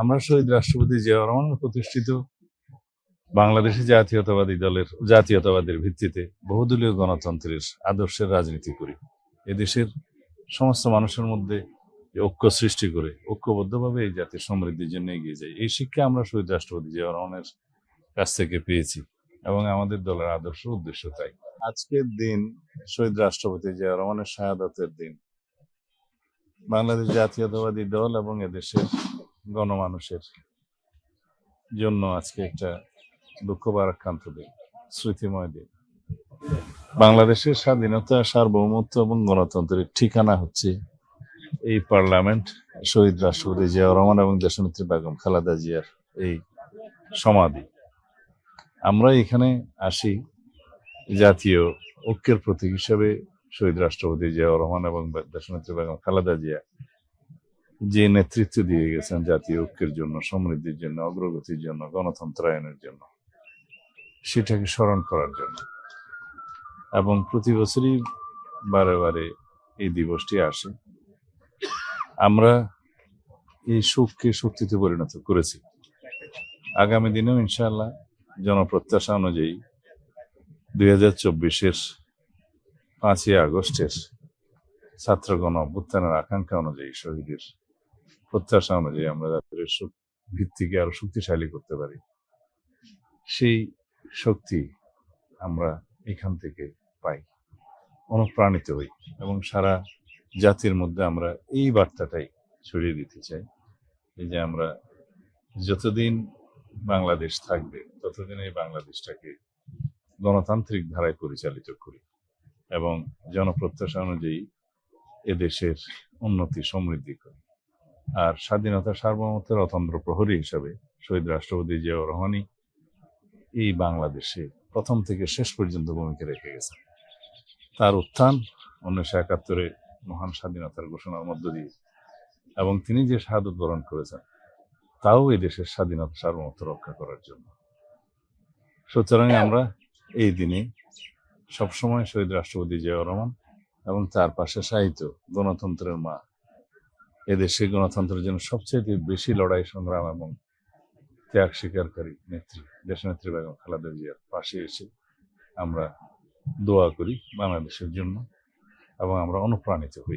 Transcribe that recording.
আমরা শহীদ রাষ্ট্রপতি জিয়াউর রহমানের প্রতিষ্ঠিত বাংলাদেশি জাতীয়তাবাদের ভিত্তিতে বহুদলীয় গণতন্ত্রের আদর্শের রাজনীতি করি। এদেশের সমস্ত মানুষের মধ্যে ঐক্য সৃষ্টি করে ঐক্যবদ্ধভাবে এই জাতির সমৃদ্ধির জন্য এগিয়ে যাই। এই শিক্ষা আমরা শহীদ রাষ্ট্রপতি জিয়াউর রহমানের কাছ থেকে পেয়েছি এবং আমাদের দলের আদর্শ উদ্দেশ্য তাই। আজকের দিন শহীদ রাষ্ট্রপতি জিয়াউর রহমানের শাহাদাতের দিন। বাংলাদেশ জাতীয়তাবাদী দল এবং এদেশের গণমানুষের জন্য আজকে একটা দুঃখ ভারাক্রান্ত দিন, স্মৃতিময় দিন। বাংলাদেশের স্বাধীনতা, সার্বভৌমত্ব এবং গণতন্ত্রের ঠিকানা হচ্ছে এই পার্লামেন্ট, শহীদ রাষ্ট্রপতি জিয়াউর রহমান এবং দেশনেত্রী বেগম খালেদা জিয়ার এই সমাধি। আমরা এখানে আসি জাতীয় ঐক্যের প্রতীক হিসেবে শহীদ রাষ্ট্রপতি জিয়াউর রহমান এবং দেশনেত্রী বেগম খালেদা জিয়া যে নেতৃত্ব দিয়ে গেছেন জাতীয় ঐক্যের জন্য, সমৃদ্ধির জন্য, অগ্রগতির জন্য, গণতন্ত্রায়নের জন্য, সেটাকে স্মরণ করার জন্য। এবং প্রতি বছরই বারে বারে এই দিবসটি আসে। আমরা এই শোককে শক্তিতে পরিণত করেছি। আগামী দিনেও ইনশাআল্লাহ জনপ্রত্যাশা অনুযায়ী 2024-এর 5ই আগস্টের ছাত্রগণ অভ্যুত্থানের আকাঙ্ক্ষা অনুযায়ী, শহীদের প্রত্যাশা অনুযায়ী আমরা জাতির ভিত্তিকে আরো শক্তিশালী করতে পারি, সেই শক্তি আমরা এখান থেকে পাই, অনুপ্রাণিত হই এবং সারা জাতির মধ্যে আমরা এই বার্তাটাই ছড়িয়ে দিতে চাই যে আমরা যতদিন বাংলাদেশ থাকবে ততদিন এই বাংলাদেশটাকে গণতান্ত্রিক ধারায় পরিচালিত করি এবং জনপ্রত্যাশা অনুযায়ী এদেশের উন্নতি সমৃদ্ধি করি। আর স্বাধীনতা সার্বভৌমত্বের অতন্দ্র প্রহরী হিসাবে শহীদ রাষ্ট্রপতি জিয়াউর রহমানই এই বাংলাদেশে প্রথম থেকে শেষ পর্যন্ত ভূমিকা রেখে গেছেন। তার উত্থান 1971-এ মহান স্বাধীনতার ঘোষণার মধ্য দিয়ে এবং তিনি যে শাহাদত বরণ করেছেন তাও এই দেশের স্বাধীনতা সার্বভৌমত্ব রক্ষা করার জন্য। সুতরাং আমরা এই দিনে সবসময় শহীদ রাষ্ট্রপতি জিয়াউর রহমান এবং তার পাশে শায়িত গণতন্ত্রের মা, এদেশে গণতন্ত্রের জন্য সবচেয়ে বেশি লড়াই সংগ্রাম এবং ত্যাগ স্বীকারকারী নেত্রী দেশনেত্রী বেগম খালেদা জিয়ার পাশে এসে আমরা দোয়া করি বাংলাদেশের জন্য এবং আমরা অনুপ্রাণিত হই।